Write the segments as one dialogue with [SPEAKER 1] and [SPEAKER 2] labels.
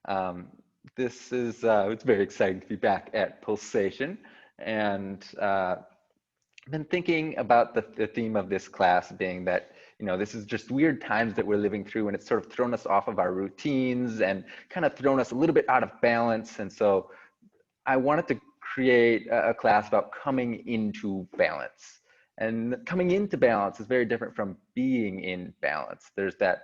[SPEAKER 1] It's very exciting to be back at Pulsation, and I've been thinking about the theme of this class being that, this is just weird times that we're living through, and it's sort of thrown us off of our routines and kind of thrown us a little bit out of balance. And so I wanted to create a class about coming into balance. And coming into balance is very different from being in balance. There's that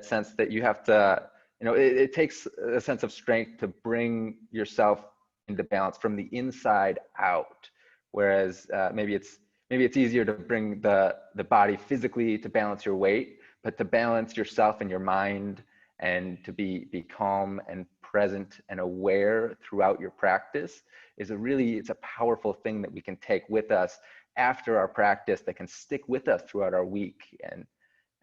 [SPEAKER 1] sense that you have to, it takes a sense of strength to bring yourself into balance from the inside out. Whereas maybe it's easier to bring the body physically to balance your weight, but to balance yourself and your mind and to be calm and present and aware throughout your practice it's a powerful thing that we can take with us after our practice, that can stick with us throughout our week.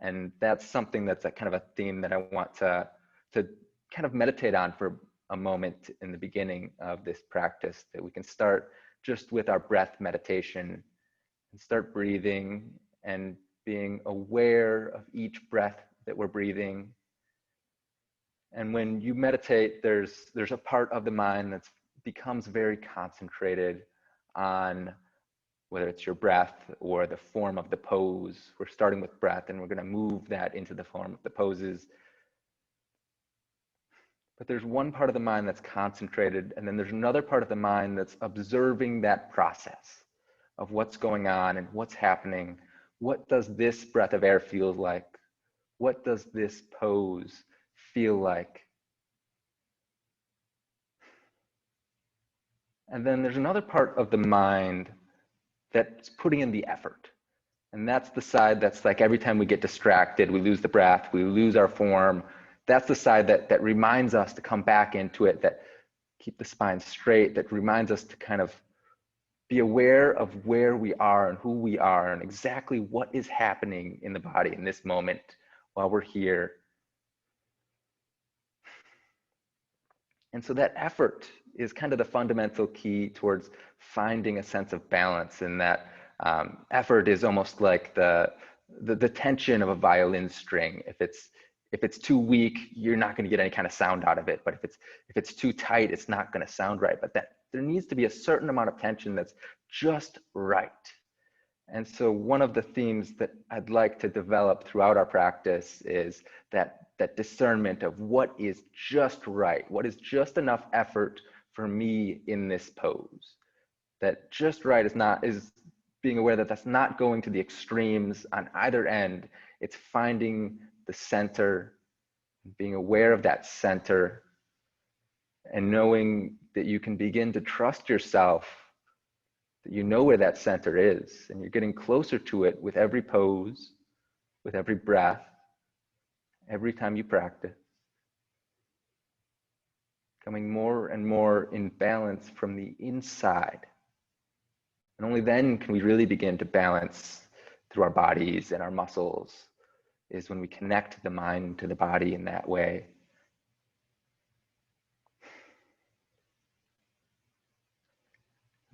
[SPEAKER 1] And that's something that's a kind of a theme that I want to kind of meditate on for a moment in the beginning of this practice, that we can start just with our breath meditation and start breathing and being aware of each breath that we're breathing. And when you meditate, there's a part of the mind that becomes very concentrated on whether it's your breath or the form of the pose. We're starting with breath, and we're going to move that into the form of the poses. But there's one part of the mind that's concentrated, and then there's another part of the mind that's observing that process of what's going on and what's happening. What does this breath of air feel like? What does this pose feel like? And then there's another part of the mind that's putting in the effort. And that's the side that's like, every time we get distracted, we lose the breath, we lose our form. That's the side that reminds us to come back into it, that keep the spine straight, that reminds us to kind of be aware of where we are and who we are and exactly what is happening in the body in this moment while we're here. And so that effort is kind of the fundamental key towards finding a sense of balance. And that effort is almost like the tension of a violin string. If it's too weak, you're not going to get any kind of sound out of it. But if it's too tight, it's not going to sound right. But there needs to be a certain amount of tension that's just right. And so one of the themes that I'd like to develop throughout our practice is that discernment of what is just right, what is just enough effort for me in this pose. That just right is being aware that that's not going to the extremes on either end. It's finding the center, being aware of that center, and knowing that you can begin to trust yourself, that you know where that center is, and you're getting closer to it with every pose, with every breath, every time you practice. Becoming more and more in balance from the inside. And only then can we really begin to balance through our bodies and our muscles, is when we connect the mind to the body in that way.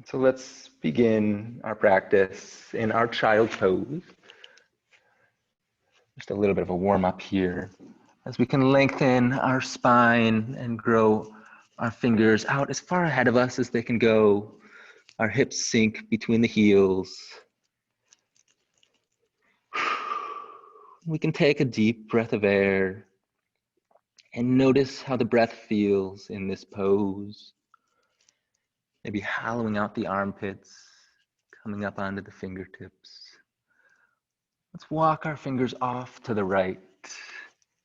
[SPEAKER 1] So let's begin our practice in our child pose. Just a little bit of a warm up here, as we can lengthen our spine and grow our fingers out as far ahead of us as they can go. Our hips sink between the heels. We can take a deep breath of air and notice how the breath feels in this pose. Maybe hollowing out the armpits, coming up onto the fingertips. Let's walk our fingers off to the right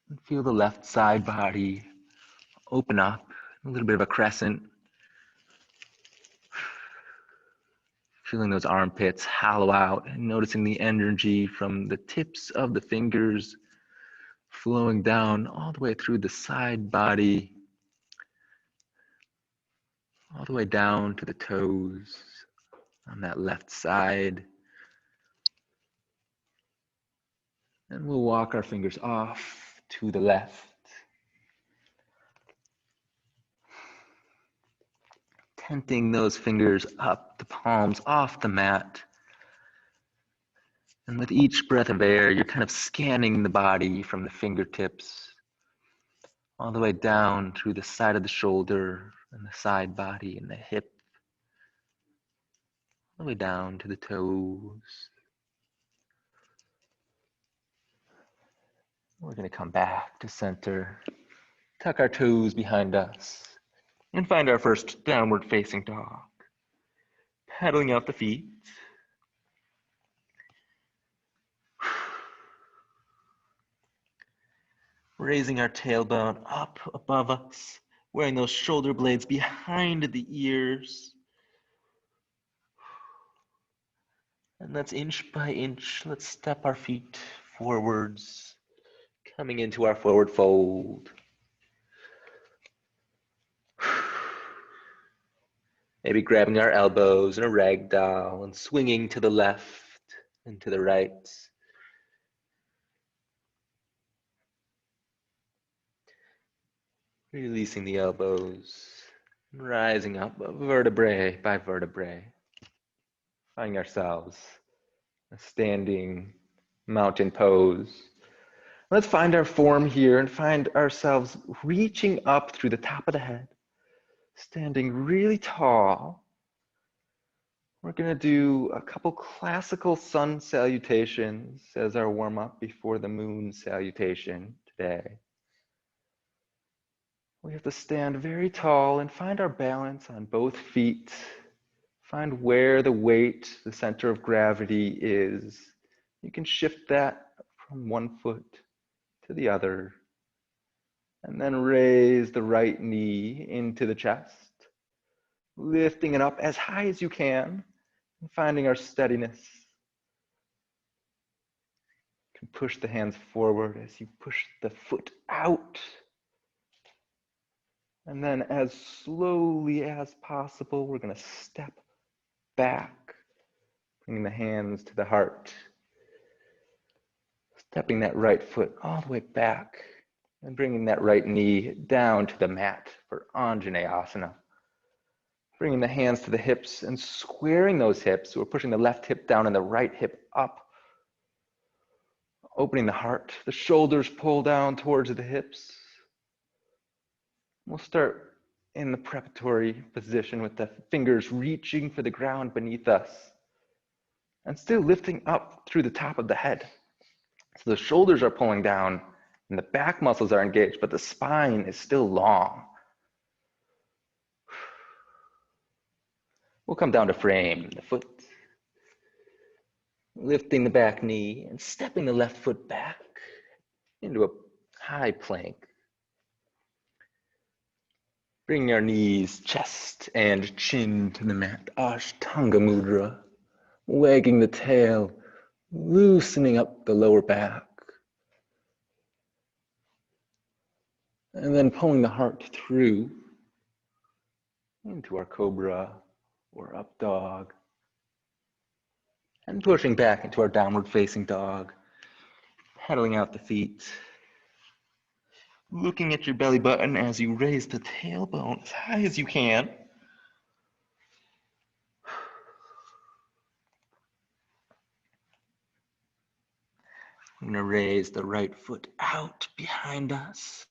[SPEAKER 1] and feel the left side body open up, a little bit of a crescent. Feeling those armpits hollow out and noticing the energy from the tips of the fingers flowing down all the way through the side body, all the way down to the toes on that left side. And we'll walk our fingers off to the left. Tenting those fingers up, the palms off the mat. And with each breath of air, you're kind of scanning the body from the fingertips all the way down through the side of the shoulder and the side body and the hip, all the way down to the toes. We're going to come back to center, tuck our toes behind us, and find our first downward facing dog. Pedaling out the feet. Raising our tailbone up above us, wearing those shoulder blades behind the ears. And let's inch by inch, let's step our feet forwards, coming into our forward fold. Maybe grabbing our elbows in a ragdoll and swinging to the left and to the right. Releasing the elbows, rising up vertebrae by vertebrae. Finding ourselves a standing mountain pose. Let's find our form here and find ourselves reaching up through the top of the head, standing really tall. We're going to do a couple classical sun salutations as our warm-up before the moon salutation today. We have to stand very tall and find our balance on both feet. Find where the weight, the center of gravity is. You can shift that from one foot to the other. And then raise the right knee into the chest, lifting it up as high as you can, and finding our steadiness. You can push the hands forward as you push the foot out. And then as slowly as possible, we're going to step back, bringing the hands to the heart. Stepping that right foot all the way back and bringing that right knee down to the mat for Anjanae Asana. Bringing the hands to the hips and squaring those hips. We're pushing the left hip down and the right hip up. Opening the heart. The shoulders pull down towards the hips. We'll start in the preparatory position with the fingers reaching for the ground beneath us and still lifting up through the top of the head. So the shoulders are pulling down and the back muscles are engaged, but the spine is still long. We'll come down to frame the foot, lifting the back knee and stepping the left foot back into a high plank. Bringing our knees, chest, and chin to the mat, Ashtanga Mudra, wagging the tail, loosening up the lower back. And then pulling the heart through into our cobra or up dog. And pushing back into our downward facing dog, pedaling out the feet. Looking at your belly button as you raise the tailbone as high as you can. I'm going to raise the right foot out behind us.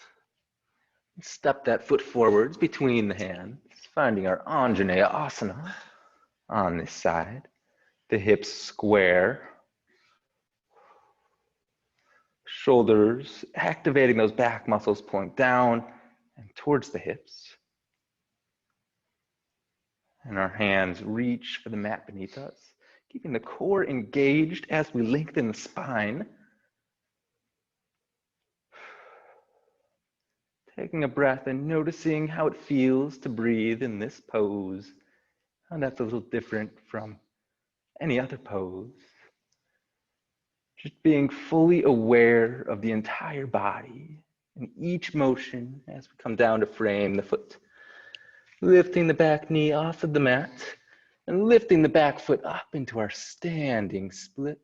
[SPEAKER 1] Step that foot forwards between the hands, finding our Anjanae Asana on this side. The hips square. Shoulders activating those back muscles, pulling down and towards the hips. And our hands reach for the mat beneath us, keeping the core engaged as we lengthen the spine. Taking a breath and noticing how it feels to breathe in this pose. And that's a little different from any other pose. Just being fully aware of the entire body and each motion as we come down to frame the foot. Lifting the back knee off of the mat and lifting the back foot up into our standing split.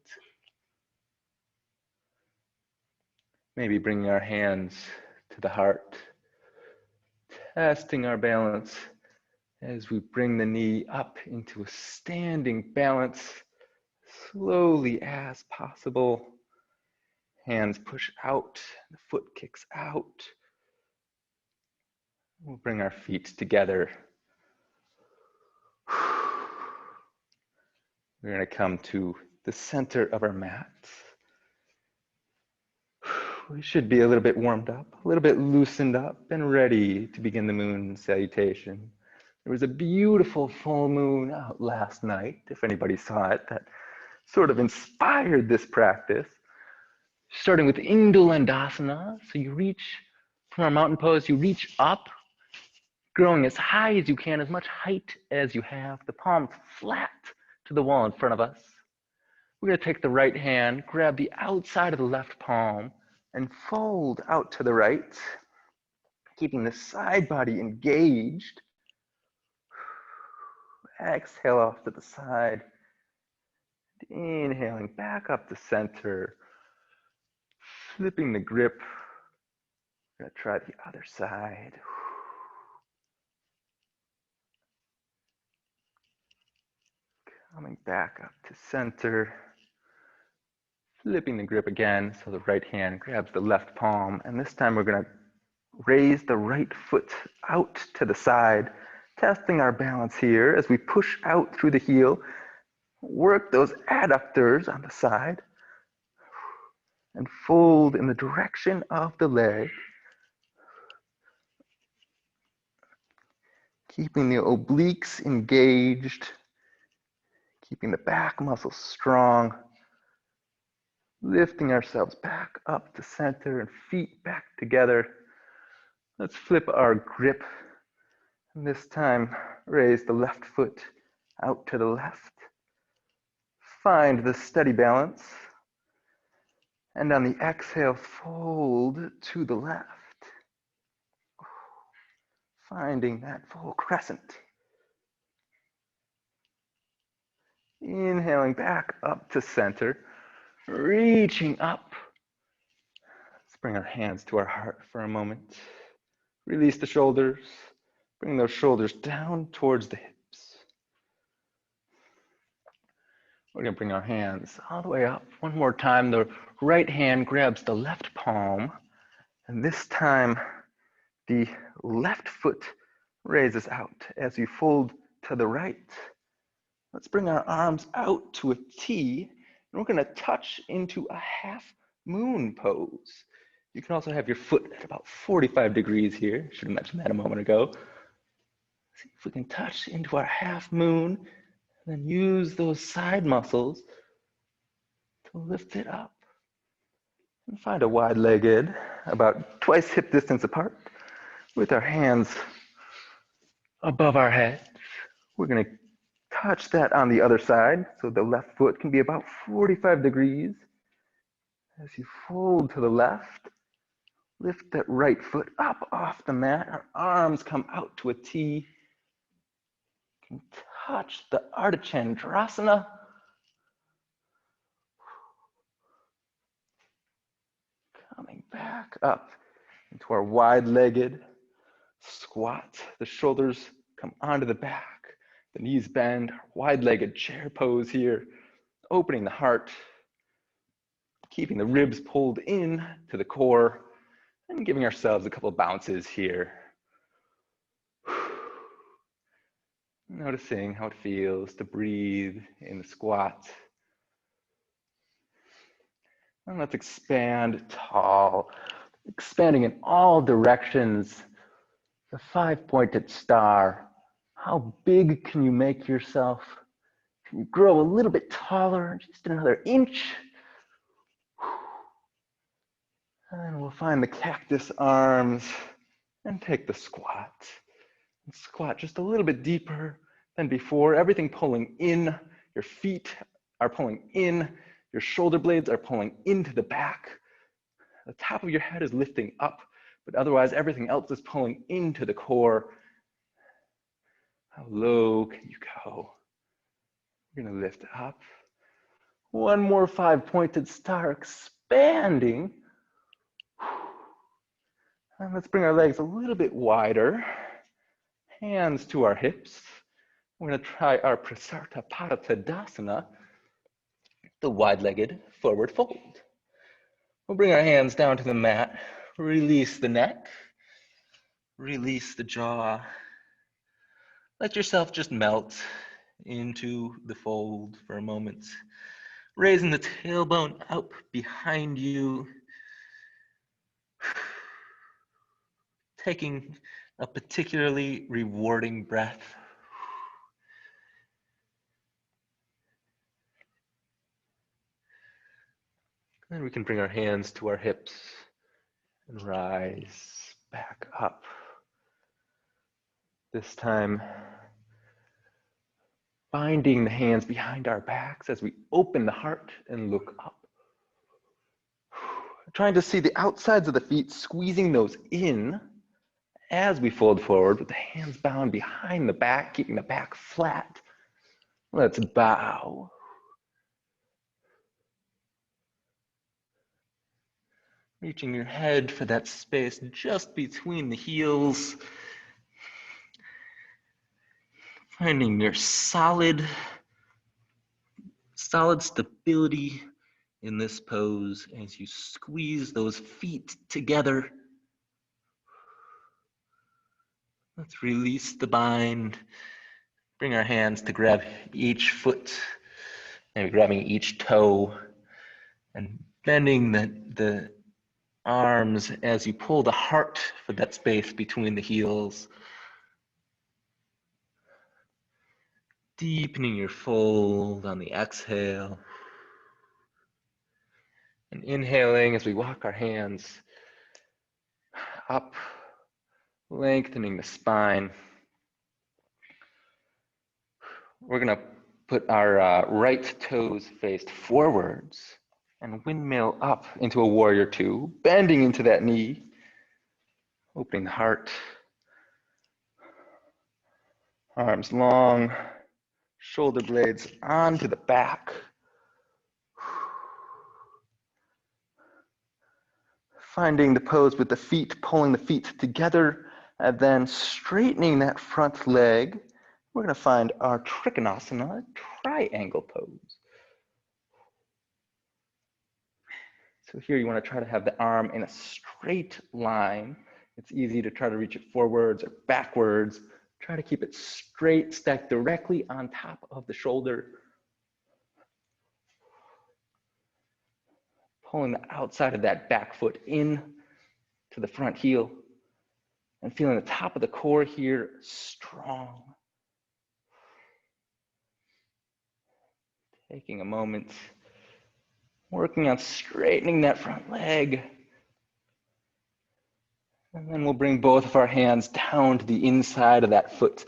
[SPEAKER 1] Maybe bringing our hands to the heart, testing our balance as we bring the knee up into a standing balance, slowly as possible. Hands push out, the foot kicks out. We'll bring our feet together. We're going to come to the center of our mat. We should be a little bit warmed up, a little bit loosened up, and ready to begin the moon salutation. There was a beautiful full moon out last night, if anybody saw it, that sort of inspired this practice. Starting with Indolent Asana, so you reach from our mountain pose, you reach up, growing as high as you can, as much height as you have, the palms flat to the wall in front of us. We're going to take the right hand, grab the outside of the left palm, and fold out to the right, keeping the side body engaged. Exhale off to the side. Inhaling back up to center. Flipping the grip. We're going to try the other side. Coming back up to center. Flipping the grip again, so the right hand grabs the left palm, and this time we're going to raise the right foot out to the side, testing our balance here as we push out through the heel, work those adductors on the side, and fold in the direction of the leg, keeping the obliques engaged, keeping the back muscles strong, lifting ourselves back up to center and feet back together. Let's flip our grip, and this time raise the left foot out to the left. Find the steady balance, and on the exhale, fold to the left. Finding that full crescent. Inhaling back up to center, reaching up. Let's bring our hands to our heart for a moment. Release the shoulders. Bring those shoulders down towards the hips. We're going to bring our hands all the way up. One more time, the right hand grabs the left palm, and this time the left foot raises out as you fold to the right. Let's bring our arms out to a T, and we're going to touch into a half moon pose. You can also have your foot at about 45 degrees here. Should have mentioned that a moment ago. See if we can touch into our half moon, and then use those side muscles to lift it up. And find a wide-legged, about twice hip distance apart, with our hands above our heads. We're going to touch that on the other side, so the left foot can be about 45 degrees. As you fold to the left, lift that right foot up off the mat. Our arms come out to a T. You can touch the Ardha Chandrasana. Coming back up into our wide-legged squat. The shoulders come onto the back. The knees bend, wide-legged chair pose here, opening the heart, keeping the ribs pulled in to the core, and giving ourselves a couple of bounces here. Noticing how it feels to breathe in the squat. And let's expand tall, expanding in all directions. The 5-pointed star. How big can you make yourself? Can you grow a little bit taller, just another inch? And then we'll find the cactus arms and take the squat. And squat just a little bit deeper than before, everything pulling in. Your feet are pulling in. Your shoulder blades are pulling into the back. The top of your head is lifting up, but otherwise everything else is pulling into the core. How low can you go? You're going to lift up. One more 5-pointed star, expanding. And let's bring our legs a little bit wider. Hands to our hips. We're going to try our Prasarta Tadasana, the wide-legged forward fold. We'll bring our hands down to the mat, release the neck,
[SPEAKER 2] Release the jaw. Let yourself just melt into the fold for a moment. Raising the tailbone up behind you. Taking a particularly rewarding breath. Then we can bring our hands to our hips and rise back up. This time, binding the hands behind our backs as we open the heart and look up. Trying to see the outsides of the feet, squeezing those in as we fold forward with the hands bound behind the back, keeping the back flat. Let's bow. Reaching your head for that space just between the heels. Finding your solid stability in this pose as you squeeze those feet together. Let's release the bind. Bring our hands to grab each foot, maybe grabbing each toe, and bending the arms as you pull the heart for that space between the heels. Deepening your fold on the exhale. And inhaling as we walk our hands up, lengthening the spine. We're gonna put our right toes faced forwards and windmill up into a warrior two, bending into that knee, opening the heart. Arms long, shoulder blades onto the back. Finding the pose with the feet, pulling the feet together, and then straightening that front leg. We're going to find our Trikanasana, triangle pose. So here you want to try to have the arm in a straight line. It's easy to try to reach it forwards or backwards. Try to keep it straight, stacked directly on top of the shoulder. Pulling the outside of that back foot in to the front heel. And feeling the top of the core here strong. Taking a moment, working on straightening that front leg. And then we'll bring both of our hands down to the inside of that foot.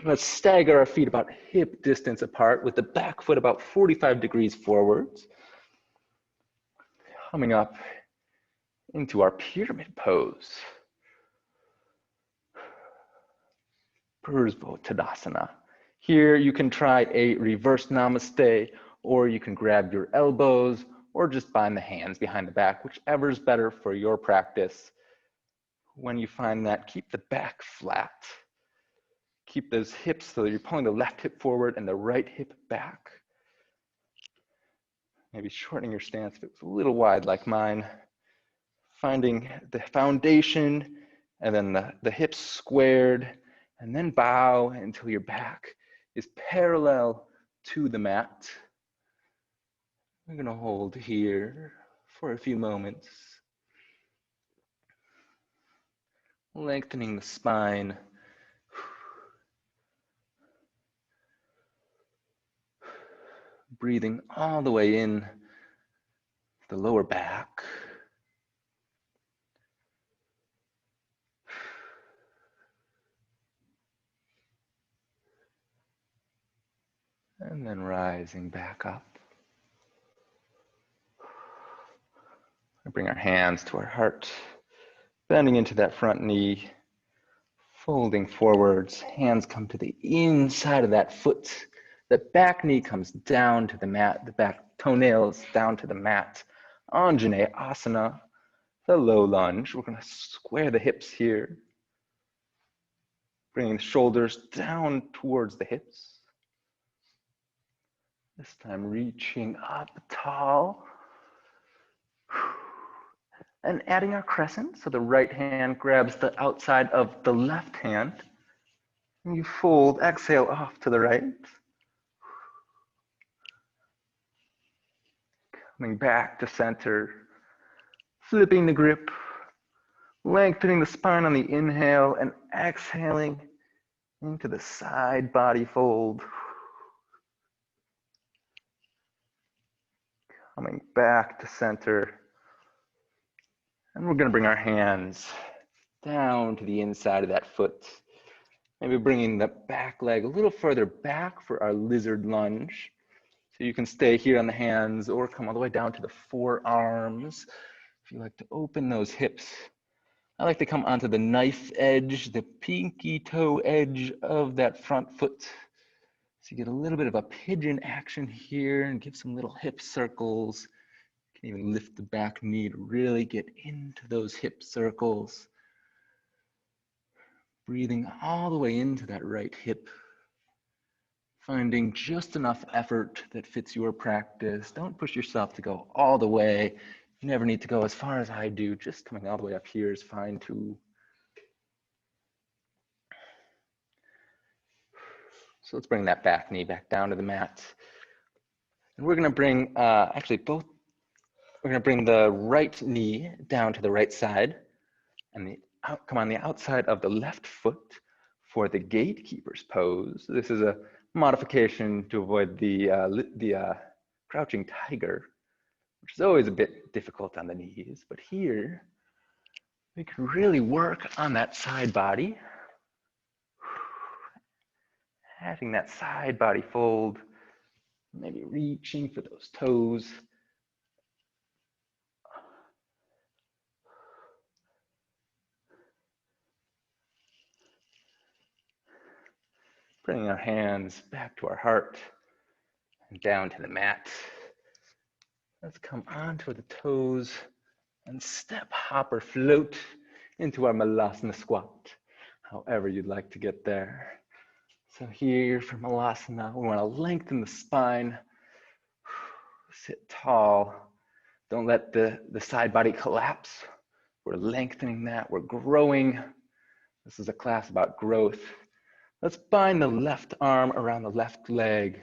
[SPEAKER 2] Let's stagger our feet about hip distance apart with the back foot about 45 degrees forwards. Coming up into our pyramid pose. Tadasana. Here you can try a reverse namaste, or you can grab your elbows, or just bind the hands behind the back, whichever is better for your practice. When you find that, keep the back flat. Keep those hips so that you're pulling the left hip forward and the right hip back. Maybe shortening your stance if it was a little wide like mine. Finding the foundation and then the hips squared, and then bow until your back is parallel to the mat. We're going to hold here for a few moments. Lengthening the spine. Breathing all the way in the lower back. And then rising back up. Bring our hands to our heart, bending into that front knee, folding forwards, hands come to the inside of that foot. The back knee comes down to the mat, the back toenails down to the mat. Anjanae Asana, the low lunge. We're going to square the hips here, bringing the shoulders down towards the hips. This time reaching up tall. And adding our crescent, so the right hand grabs the outside of the left hand. And you fold, exhale off to the right. Coming back to center, flipping the grip, lengthening the spine on the inhale and exhaling into the side body fold. Coming back to center. And we're going to bring our hands down to the inside of that foot. Maybe bringing the back leg a little further back for our lizard lunge. So you can stay here on the hands or come all the way down to the forearms. If you like to open those hips, I like to come onto the knife edge, the pinky toe edge of that front foot. So you get a little bit of a pigeon action here and give some little hip circles. You can even lift the back knee to really get into those hip circles. Breathing all the way into that right hip. Finding just enough effort that fits your practice. Don't push yourself to go all the way. You never need to go as far as I do. Just coming all the way up here is fine too. So let's bring that back knee back down to the mat. And we're going to bring, we're going to bring the right knee down to the right side and come on the outside of the left foot for the gatekeeper's pose. This is a modification to avoid the crouching tiger, which is always a bit difficult on the knees. But here, we can really work on that side body. Adding that side body fold, maybe reaching for those toes. Bringing our hands back to our heart and down to the mat. Let's come onto the toes and step, hop, or float into our Malasana squat, however you'd like to get there. So here for Malasana, we want to lengthen the spine, sit tall. Don't let the side body collapse. We're lengthening that, we're growing. This is a class about growth. Let's bind the left arm around the left leg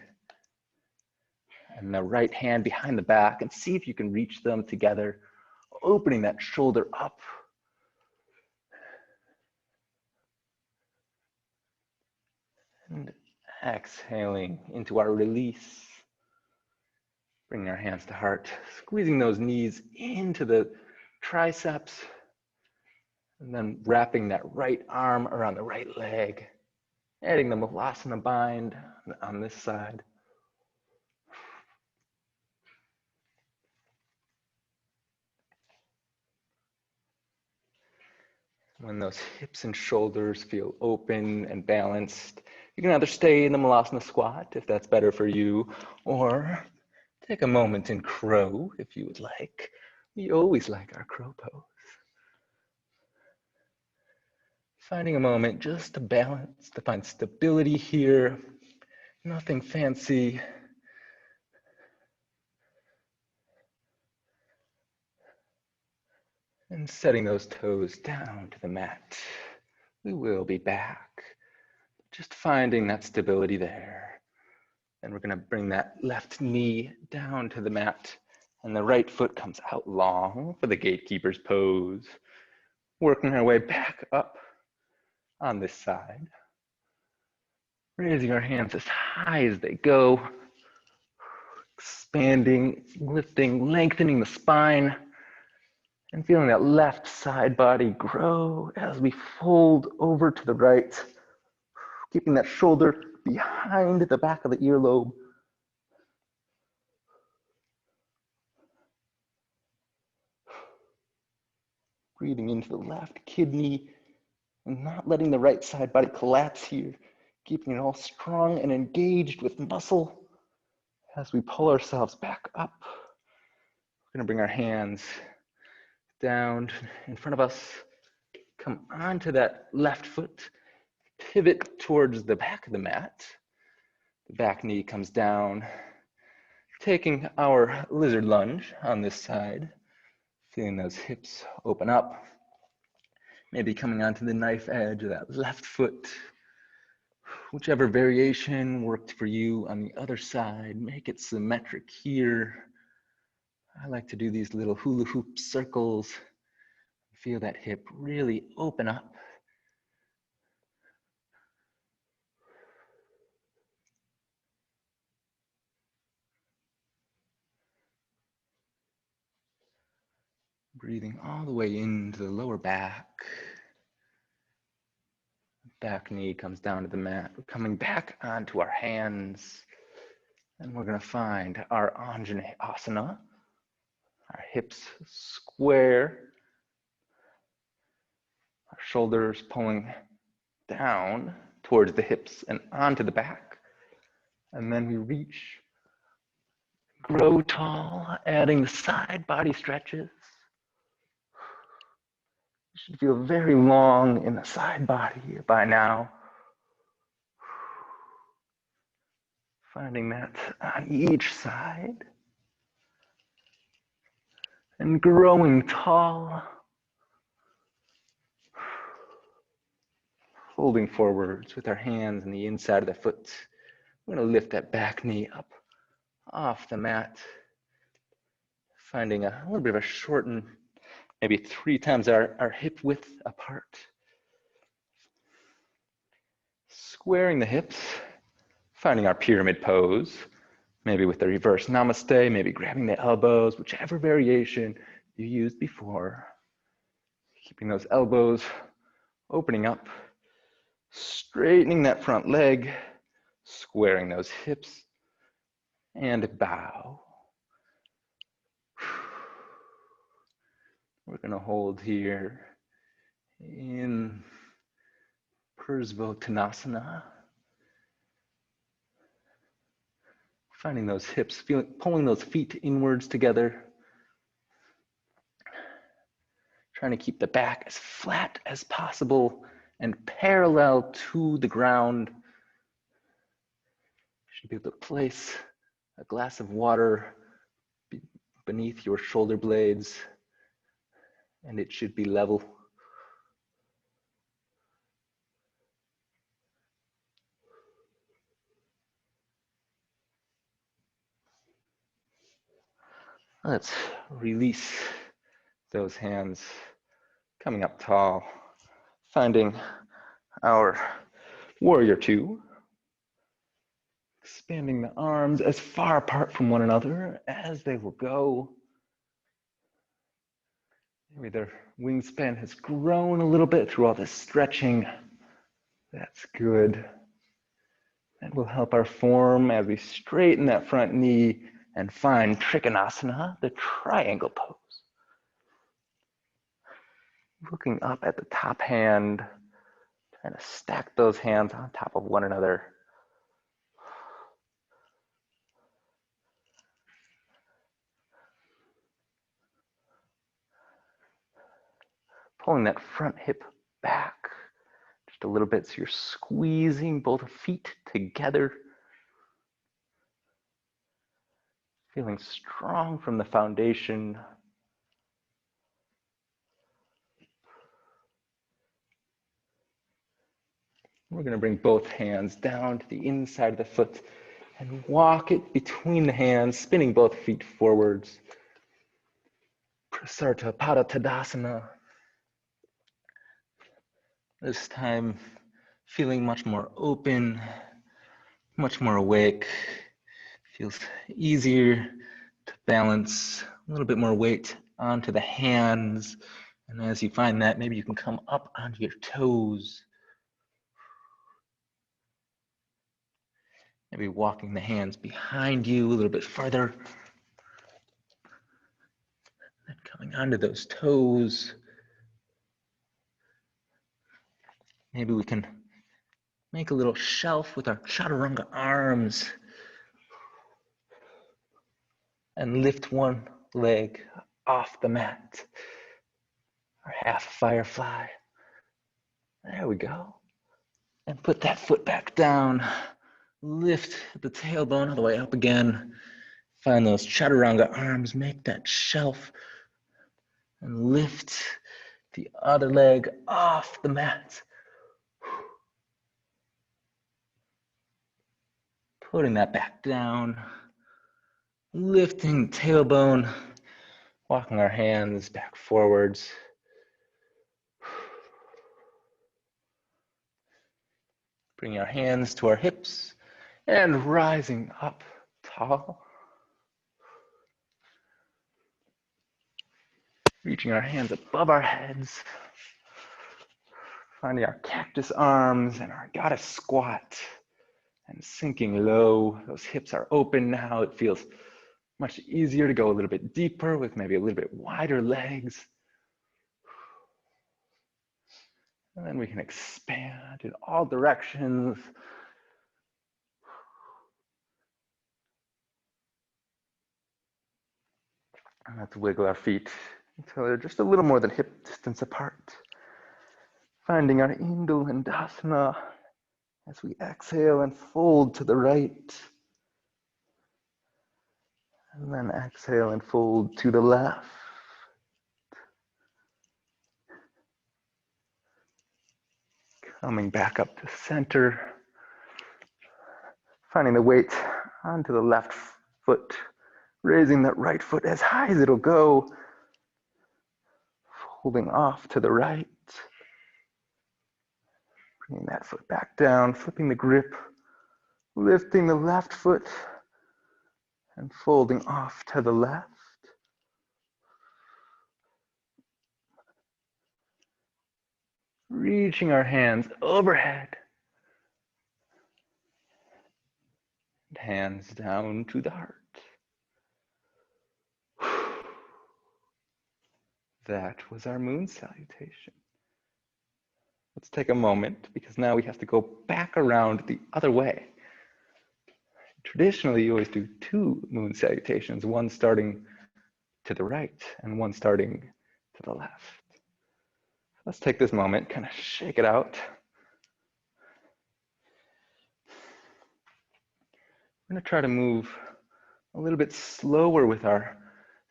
[SPEAKER 2] and the right hand behind the back and see if you can reach them together, opening that shoulder up. And exhaling into our release. Bringing our hands to heart, squeezing those knees into the triceps, and then wrapping that right arm around the right leg, adding the Malasana bind on this side. When those hips and shoulders feel open and balanced, you can either stay in the Malasana squat if that's better for you, or take a moment in crow if you would like. We always like our crow pose. Finding a moment just to balance, to find stability here, nothing fancy. And setting those toes down to the mat. We will be back. Just finding that stability there. And we're going to bring that left knee down to the mat. And the right foot comes out long for the gatekeeper's pose. Working our way back up on this side. Raising our hands as high as they go. Expanding, lifting, lengthening the spine. And feeling that left side body grow as we fold over to the right, keeping that shoulder behind the back of the earlobe. Breathing into the left kidney and not letting the right side body collapse here, keeping it all strong and engaged with muscle as we pull ourselves back up. We're going to bring our hands down in front of us, come onto that left foot, pivot towards the back of the mat. The back knee comes down, taking our lizard lunge on this side, Feeling those hips open up. Maybe coming onto the knife edge of that left foot. Whichever variation worked for you on the other side, make it symmetric here. I like to do these little hula hoop circles. Feel that hip really open up. Breathing all the way into the lower back. Back knee comes down to the mat. We're coming back onto our hands. And we're going to find our Anjanae Asana. Our hips square. Our shoulders pulling down towards the hips and onto the back. And then we reach, grow tall, adding the side body stretches. You should feel very long in the side body by now. Finding that on each side. And growing tall. Folding forwards with our hands on the inside of the foot. We're going to lift that back knee up off the mat. Finding a little bit of a shorten, maybe 3 times our hip width apart. Squaring the hips. Finding our pyramid pose. Maybe with the reverse namaste, maybe grabbing the elbows, whichever variation you used before. Keeping those elbows opening up. Straightening that front leg, squaring those hips, and bow. We're going to hold here in Prasarta. Finding those hips, pulling those feet inwards together. Trying to keep the back as flat as possible and parallel to the ground. You should be able to place a glass of water beneath your shoulder blades, and it should be level. Let's release those hands, coming up tall, finding our warrior 2, expanding the arms as far apart from one another as they will go. Maybe their wingspan has grown a little bit through all this stretching. That's good. That will help our form as we straighten that front knee and find Trikanasana, the triangle pose. Looking up at the top hand, trying to stack those hands on top of one another. Pulling that front hip back just a little bit so you're squeezing both feet together. Feeling strong from the foundation. We're going to bring both hands down to the inside of the foot and walk it between the hands, spinning both feet forwards. Prasarta Tadasana. This time feeling much more open, much more awake. Feels easier to balance a little bit more weight onto the hands. And as you find that, maybe you can come up onto your toes. Maybe walking the hands behind you a little bit further. And coming onto those toes. Maybe we can make a little shelf with our chaturanga arms and lift one leg off the mat. Our half firefly. There we go. And put that foot back down. Lift the tailbone all the way up again. Find those chaturanga arms. Make that shelf And lift the other leg off the mat. Putting that back down. Lifting the tailbone. Walking our hands back forwards. Bringing our hands to our hips and rising up tall. Reaching our hands above our heads. Finding our cactus arms and our goddess squat. And sinking low. Those hips are open now. It feels much easier to go a little bit deeper with maybe a little bit wider legs. And then we can expand in all directions. And let's wiggle our feet until they're just a little more than hip distance apart. Finding our indolent Tadasana as we exhale and fold to the right. And then exhale and fold to the left. Coming back up to center. Finding the weight onto the left foot. Raising that right foot as high as it'll go. Folding off to the right. Bringing that foot back down, flipping the grip. Lifting the left foot and folding off to the left. Reaching our hands overhead. And hands down to the heart. That was our moon salutation. Let's take a moment because now we have to go back around the other way. Traditionally, you always do 2 moon salutations, one starting to the right and one starting to the left. Let's take this moment, kind of shake it out. We're going to try to move a little bit slower with our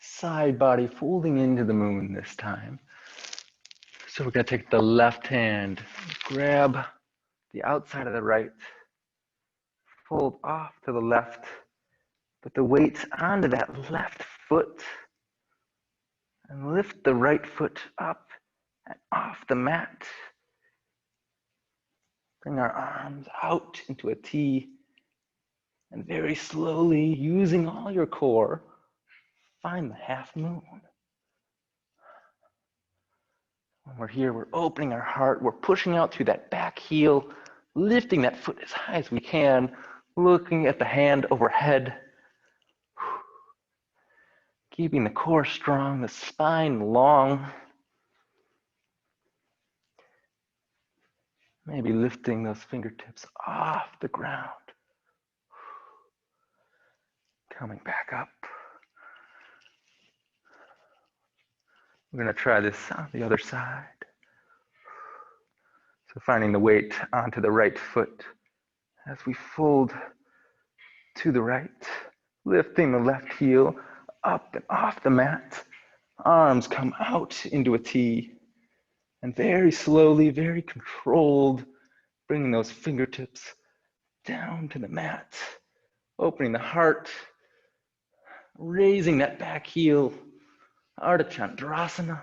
[SPEAKER 2] side body folding into the moon this time. So we're going to take the left hand, grab the outside of the right, fold off to the left, put the weight onto that left foot, and lift the right foot up and off the mat. Bring our arms out into a T, and very slowly, using all your core, find the half moon. When we're here, we're opening our heart, we're pushing out through that back heel, lifting that foot as high as we can, looking at the hand overhead, keeping the core strong, the spine long. Maybe lifting those fingertips off the ground. Coming back up. We're going to try this on the other side. So finding the weight onto the right foot as we fold to the right, lifting the left heel up and off the mat. Arms come out into a T, and very slowly, very controlled, bringing those fingertips down to the mat, opening the heart, raising that back heel, Ardha Chandrasana.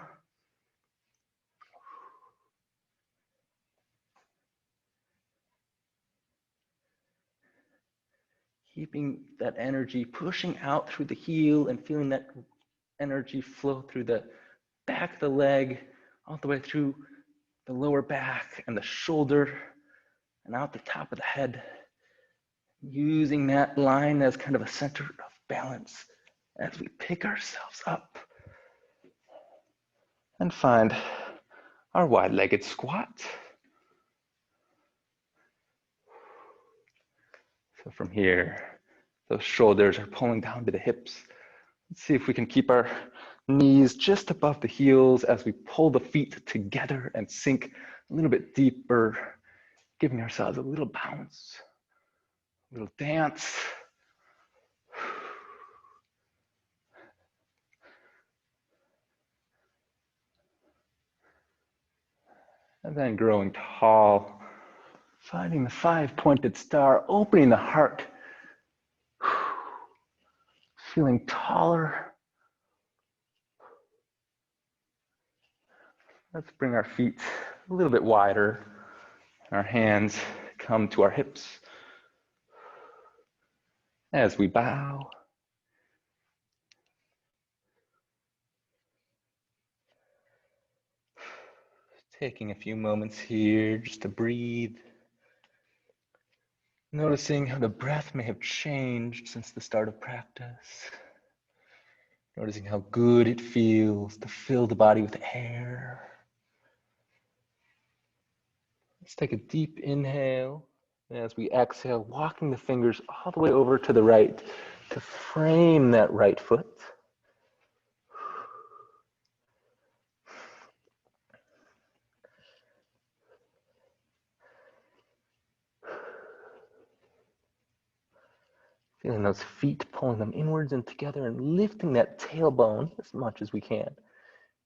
[SPEAKER 2] Keeping that energy pushing out through the heel and feeling that energy flow through the back of the leg, all the way through the lower back and the shoulder and out the top of the head. Using that line as kind of a center of balance as we pick ourselves up and find our wide-legged squat. So from here, those shoulders are pulling down to the hips. Let's see if we can keep our knees just above the heels as we pull the feet together and sink a little bit deeper, giving ourselves a little bounce, a little dance. And then growing tall, finding the 5-pointed star, opening the heart, feeling taller. Let's bring our feet a little bit wider. Our hands come to our hips as we bow. Taking a few moments here just to breathe. Noticing how the breath may have changed since the start of practice. Noticing how good it feels to fill the body with air. Let's take a deep inhale. And as we exhale, walking the fingers all the way over to the right to frame that right foot. Feeling those feet, pulling them inwards and together and lifting that tailbone as much as we can.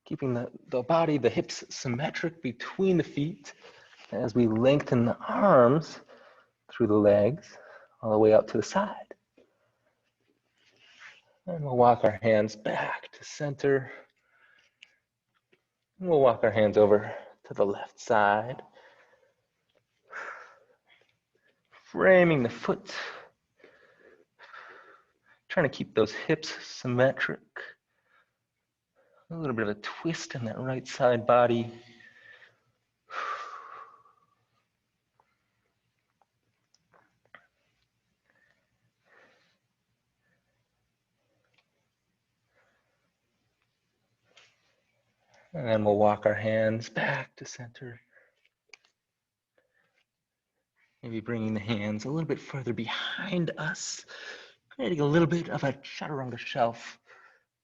[SPEAKER 2] Keeping the body, the hips symmetric between the feet as we lengthen the arms through the legs all the way out to the side. And we'll walk our hands back to center. And we'll walk our hands over to the left side. Framing the foot. Trying to keep those hips symmetric. A little bit of a twist in that right side body. And then we'll walk our hands back to center. Maybe bringing the hands a little bit further behind us, creating a little bit of a chaturanga shelf.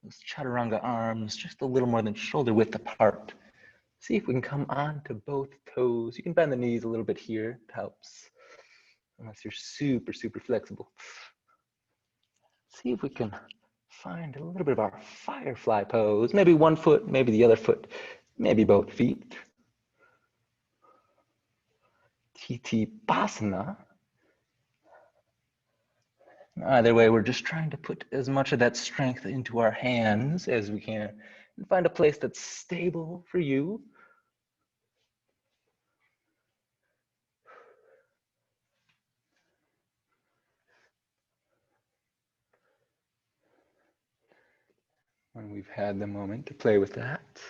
[SPEAKER 2] Those chaturanga arms just a little more than shoulder width apart. See if we can come on to both toes. You can bend the knees a little bit here, it helps. Unless you're super, super flexible. See if we can find a little bit of our firefly pose. Maybe one foot, maybe the other foot, maybe both feet. Tadasana. Either way, we're just trying to put as much of that strength into our hands as we can and find a place that's stable for you. When we've had the moment to play with that,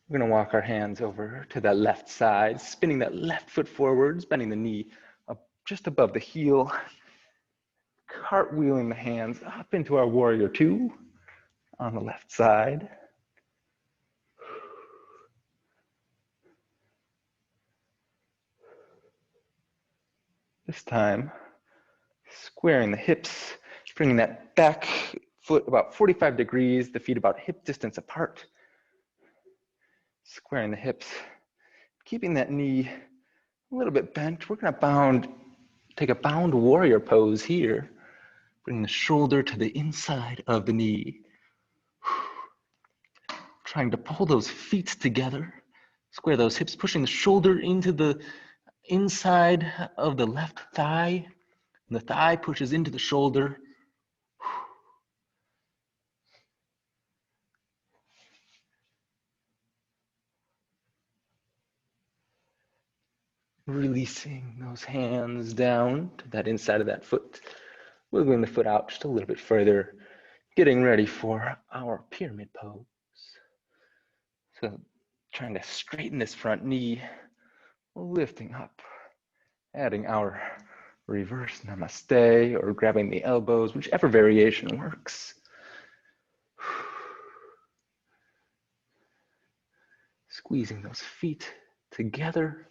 [SPEAKER 2] we're going to walk our hands over to that left side, spinning that left foot forwards, bending the knee up just above the heel, cartwheeling the hands up into our warrior two on the left side. This time, squaring the hips, bringing that back foot about 45 degrees, the feet about hip distance apart. Squaring the hips, keeping that knee a little bit bent. We're going to take a bound warrior pose here. Bring the shoulder to the inside of the knee. Trying to pull those feet together. Square those hips, pushing the shoulder into the inside of the left thigh. And the thigh pushes into the shoulder. Releasing those hands down to that inside of that foot. Wiggling the foot out just a little bit further. Getting ready for our pyramid pose. So trying to straighten this front knee. Lifting up. Adding our reverse namaste or grabbing the elbows, whichever variation works. Squeezing those feet together.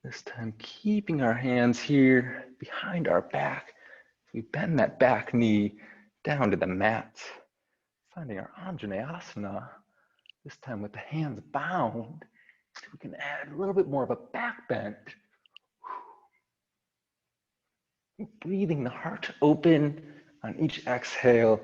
[SPEAKER 2] This time keeping our hands here behind our back. We bend that back knee down to the mat. Finding our Anjanae Asana. This time with the hands bound. So we can add a little bit more of a back bend. Breathing the heart open on each exhale.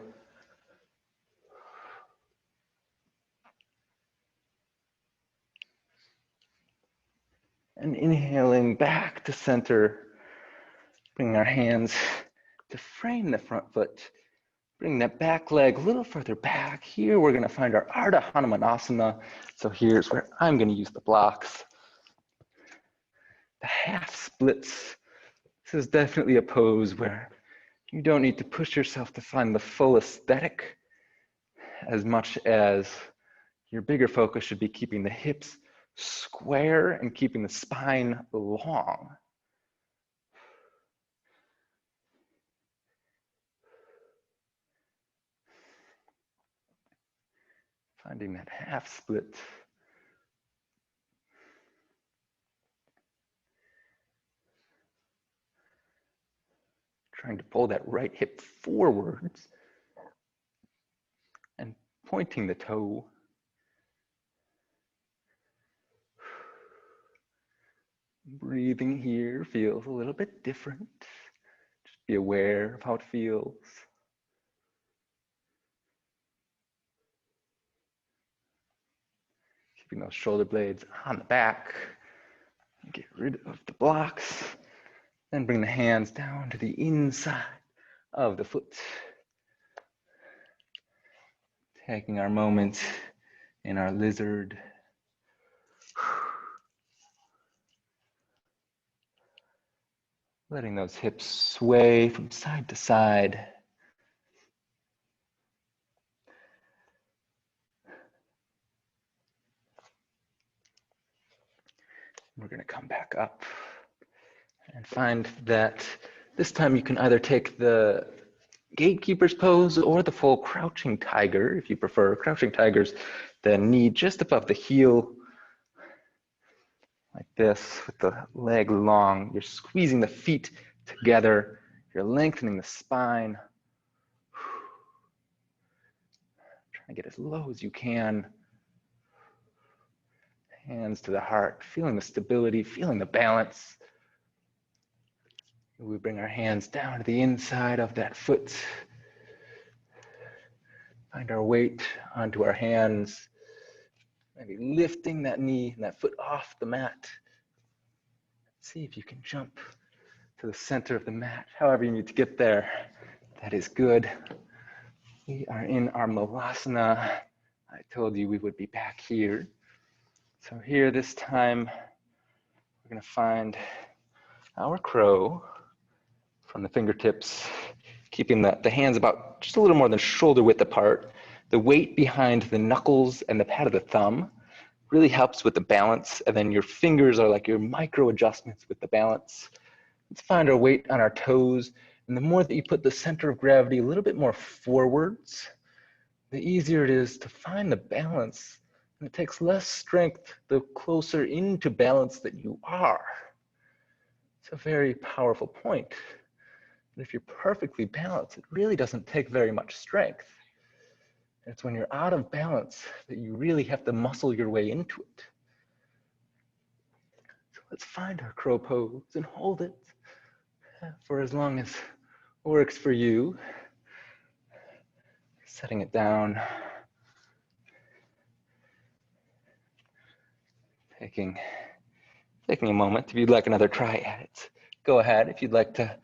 [SPEAKER 2] And inhaling back to center, bringing our hands to frame the front foot. Bring that back leg a little further back. Here we're going to find our Hanuman Asana. So here's where I'm going to use the blocks. The half splits. This is definitely a pose where you don't need to push yourself to find the full aesthetic as much as your bigger focus should be keeping the hips square and keeping the spine long. Finding that half split. Trying to pull that right hip forwards and pointing the toe. Breathing here feels a little bit different. Just be aware of how it feels. Keeping those shoulder blades on the back. Get rid of the blocks. Then bring the hands down to the inside of the foot. Taking our moment in our lizard. Letting those hips sway from side to side. We're going to come back up and find that this time you can either take the gatekeeper's pose or the full crouching tiger, if you prefer. Crouching tiger's the knee just above the heel, like this, with the leg long. You're squeezing the feet together. You're lengthening the spine. Trying to get as low as you can. Hands to the heart, feeling the stability, feeling the balance. We bring our hands down to the inside of that foot. Find our weight onto our hands. Maybe lifting that knee and that foot off the mat. See if you can jump to the center of the mat. However you need to get there, that is good. We are in our Malasana. I told you we would be back here. So here this time, we're going to find our crow from the fingertips, keeping the hands about just a little more than shoulder width apart. The weight behind the knuckles and the pad of the thumb really helps with the balance. And then your fingers are like your micro adjustments with the balance. Let's find our weight on our toes. And the more that you put the center of gravity a little bit more forwards, the easier it is to find the balance. And it takes less strength the closer into balance that you are. It's a very powerful point. And if you're perfectly balanced, it really doesn't take very much strength. And it's when you're out of balance that you really have to muscle your way into it. So let's find our crow pose and hold it for as long as works for you. Setting it down. Taking a moment. If you'd like another try at it, go ahead. If you'd like to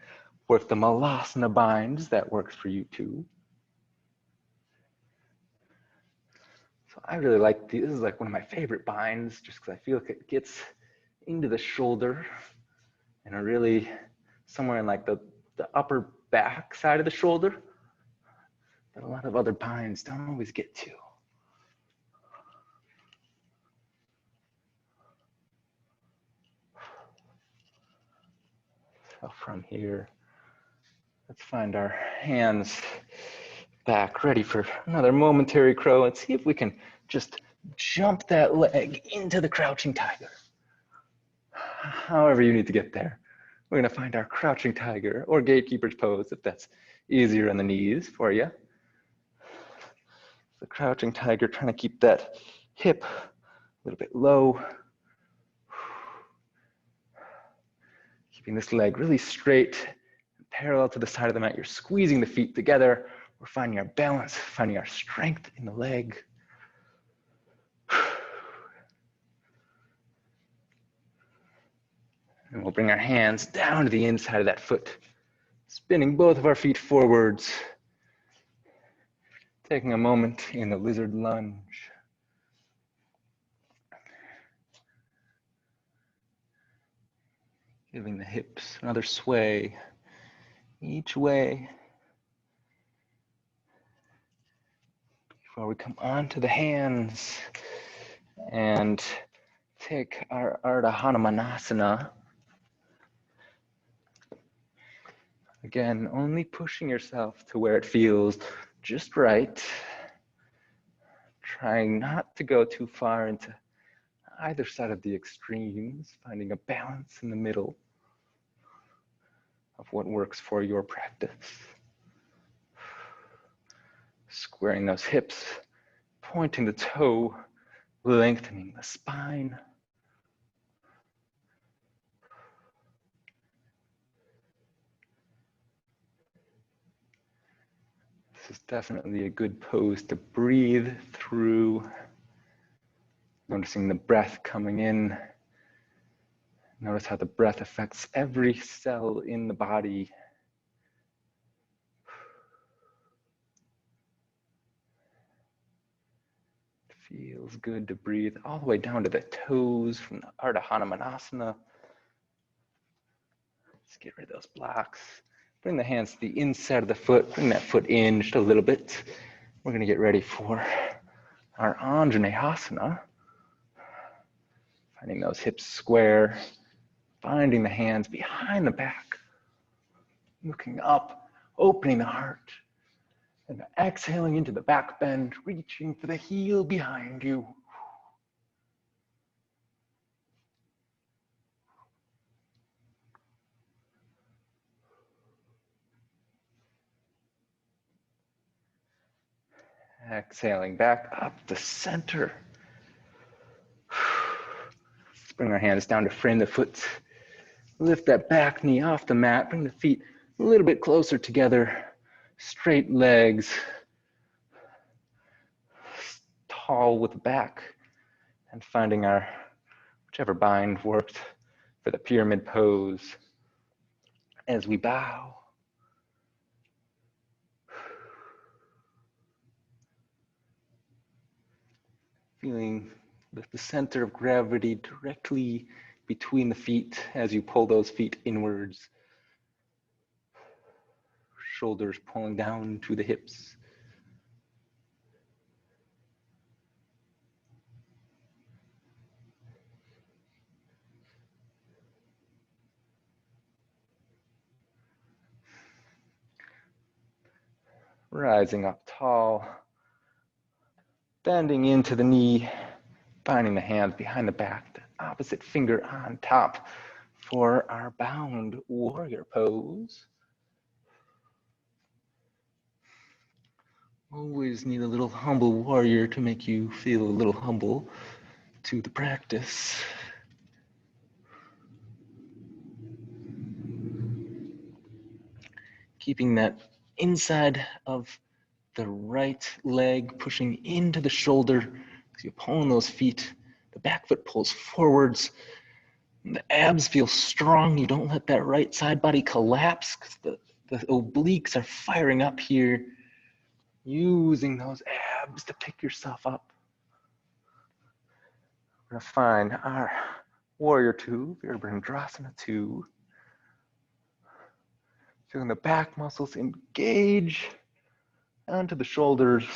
[SPEAKER 2] work the Malasana Binds, that works for you too. So I really like these. This is like one of my favorite binds just because I feel like it gets into the shoulder and are really somewhere in like the upper back side of the shoulder that a lot of other binds don't always get to. So from here, let's find our hands back, ready for another momentary crow, and see if we can just jump that leg into the crouching tiger. However you need to get there. We're gonna find our crouching tiger or gatekeeper's pose if that's easier on the knees for you. The crouching tiger, trying to keep that hip a little bit low. Keeping this leg really straight and parallel to the side of the mat. You're squeezing the feet together. We're finding our balance, finding our strength in the leg. And we'll bring our hands down to the inside of that foot, spinning both of our feet forwards, taking a moment in the lizard lunge. Giving the hips another sway each way before we come onto the hands and take our Hanuman Asana. Again, only pushing yourself to where it feels just right. Trying not to go too far into either side of the extremes, finding a balance in the middle of what works for your practice. Squaring those hips, pointing the toe, lengthening the spine. This is definitely a good pose to breathe through. Noticing the breath coming in. Notice how the breath affects every cell in the body. It feels good to breathe all the way down to the toes from the Ardha Hanuman Asana. Let's get rid of those blocks. Bring the hands to the inside of the foot. Bring that foot in just a little bit. We're going to get ready for our Anjanae Asana. Finding those hips square. Finding the hands behind the back. Looking up, opening the heart. And exhaling into the back bend, reaching for the heel behind you. Exhaling back up the center. Let's bring our hands down to frame the foot. Lift that back knee off the mat. Bring the feet a little bit closer together. Straight legs. Tall with the back. And finding our whichever bind worked for the pyramid pose as we bow. Feeling the center of gravity directly between the feet as you pull those feet inwards. Shoulders pulling down to the hips. Rising up tall. Bending into the knee. Finding the hands behind the back. The opposite finger on top for our bound warrior pose. Always need a little humble warrior to make you feel a little humble to the practice. Keeping that inside of the right leg pushing into the shoulder. As you're pulling those feet, the back foot pulls forwards. The abs feel strong. You don't let that right side body collapse because the obliques are firing up here. Using those abs to pick yourself up. We're going to find our warrior two, Virabhadrasana 2. Feeling the back muscles engage onto the shoulders.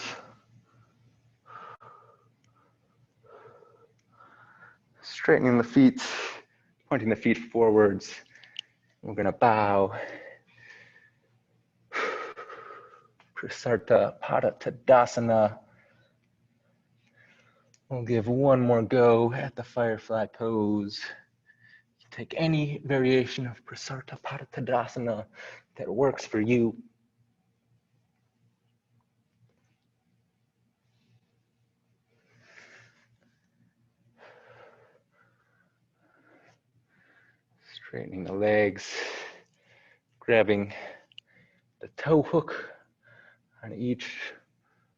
[SPEAKER 2] Straightening the feet, pointing the feet forwards. We're going to bow. Prasarta Pada Tadasana. We'll give one more go at the firefly pose. Take any variation of Prasarta Pada Tadasana that works for you. Straightening the legs, grabbing the toe hook on each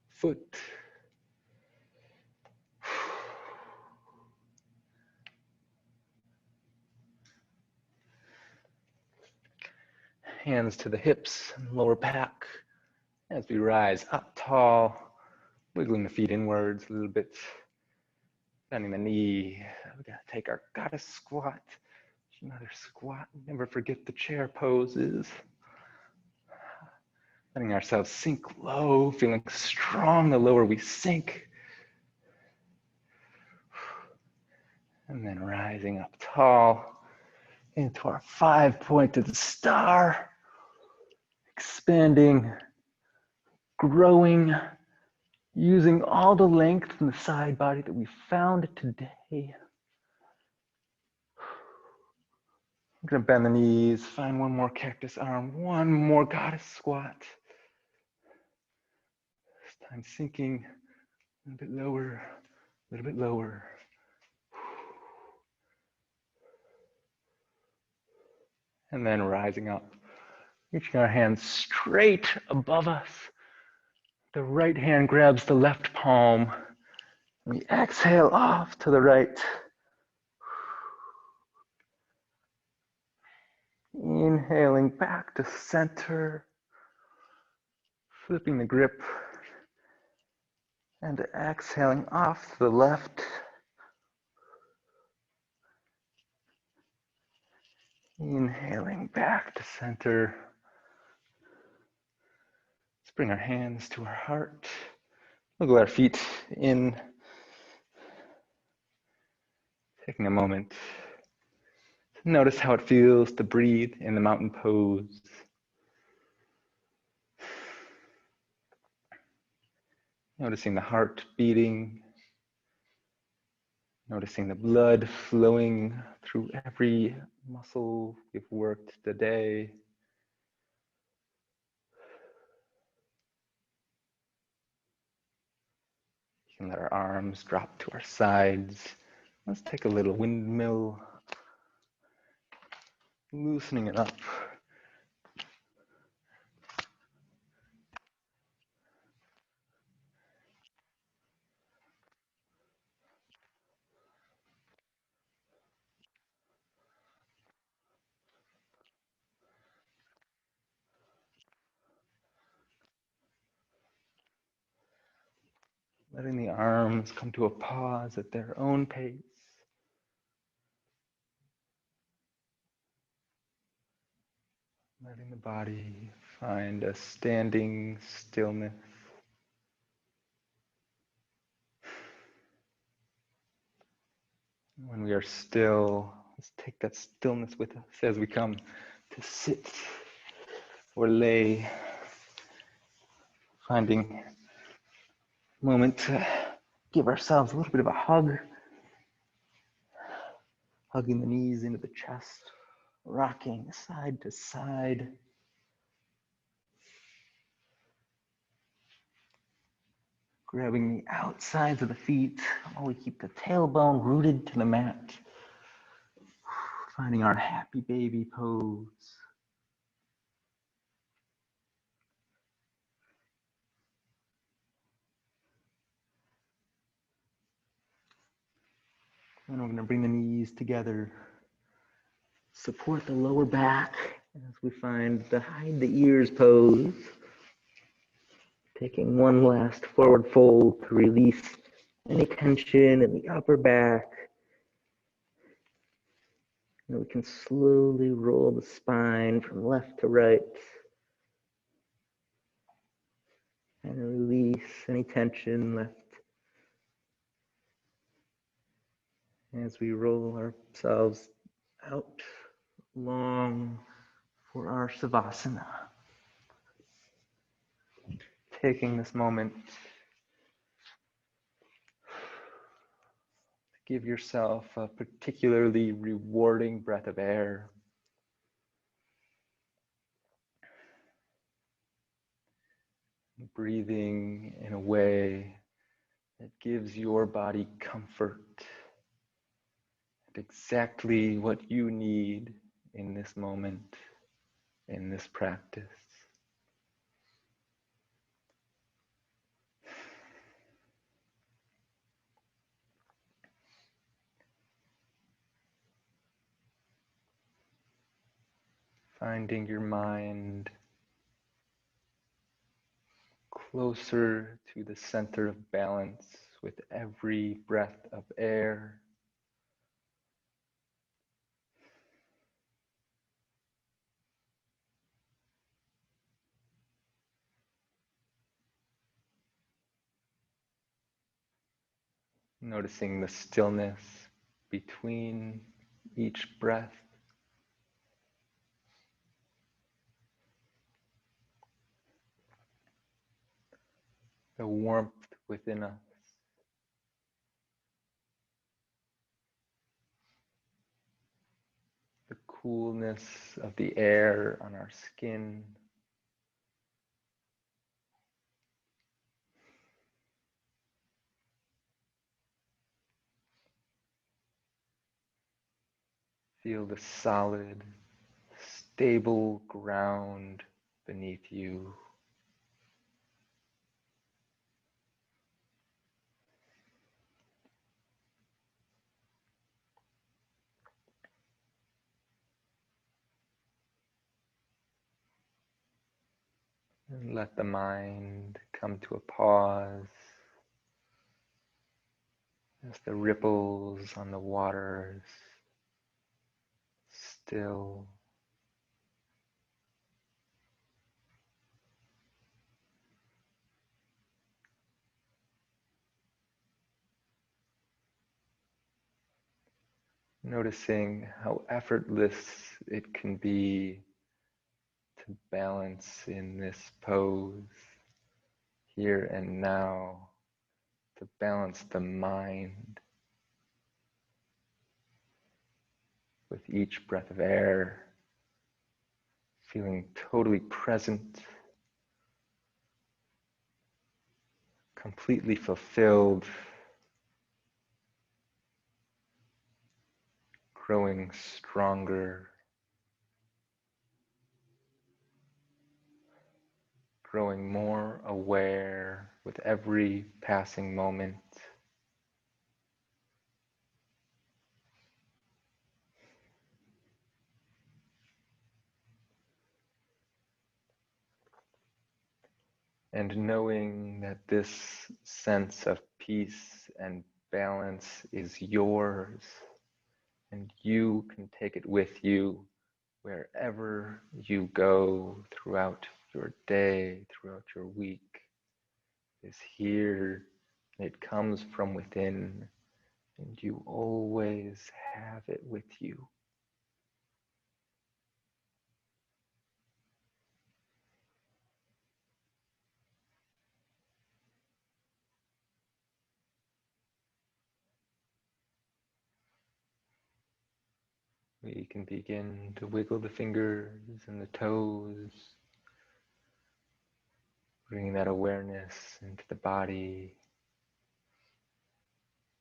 [SPEAKER 2] foot. Hands to the hips and lower back as we rise up tall, wiggling the feet inwards a little bit, bending the knee. We gotta take our goddess squat. Another squat. Never forget the chair poses. Letting ourselves sink low, feeling strong the lower we sink. And then rising up tall into our 5-pointed star, expanding, growing, using all the length in the side body that we found today. I'm gonna bend the knees, find one more cactus arm, one more goddess squat. This time sinking a little bit lower, a little bit lower. And then rising up, reaching our hands straight above us. The right hand grabs the left palm. We exhale off to the right. Inhaling back to center. Flipping the grip. And exhaling off to the left. Inhaling back to center. Let's bring our hands to our heart. Wiggle our feet in. Taking a moment to notice how it feels to breathe in the mountain pose. Noticing the heart beating. Noticing the blood flowing through every muscle we've worked today. You can let our arms drop to our sides. Let's take a little windmill, loosening it up. Letting the arms come to a pause at their own pace. Letting the body find a standing stillness. When we are still, let's take that stillness with us as we come to sit or lay. Finding a moment to give ourselves a little bit of a hug. Hugging the knees into the chest, rocking side to side. Grabbing the outsides of the feet while we keep the tailbone rooted to the mat. Finding our happy baby pose. And we're going to bring the knees together. Support the lower back as we find the hide the ears pose. Taking one last forward fold to release any tension in the upper back. And we can slowly roll the spine from left to right. And release any tension left as we roll ourselves out long for our Savasana. Taking this moment to give yourself a particularly rewarding breath of air. Breathing in a way that gives your body comfort and exactly what you need in this moment, in this practice. Finding your mind closer to the center of balance with every breath of air. Noticing the stillness between each breath. The warmth within us. The coolness of the air on our skin. Feel the solid, stable ground beneath you. And let the mind come to a pause as the ripples on the waters still. Noticing how effortless it can be to balance in this pose here and now, to balance the mind with each breath of air, feeling totally present, completely fulfilled, growing stronger, growing more aware with every passing moment. And knowing that this sense of peace and balance is yours, and you can take it with you wherever you go throughout your day, throughout your week, is here. It comes from within, and you always have it with you. We can begin to wiggle the fingers and the toes, bringing that awareness into the body,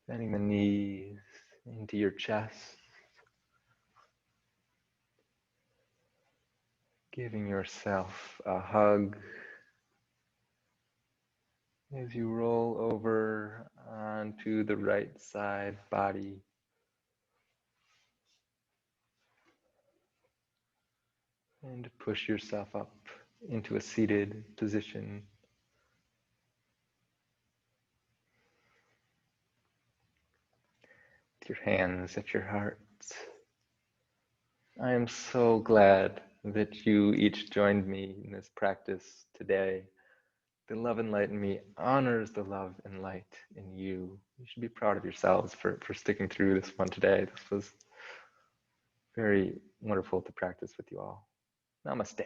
[SPEAKER 2] bending the knees into your chest, giving yourself a hug as you roll over onto the right side body. And push yourself up into a seated position. With your hands at your heart. I am so glad that you each joined me in this practice today. The love and light in me honors the love and light in you. You should be proud of yourselves for sticking through this one today. This was very wonderful to practice with you all. Namaste.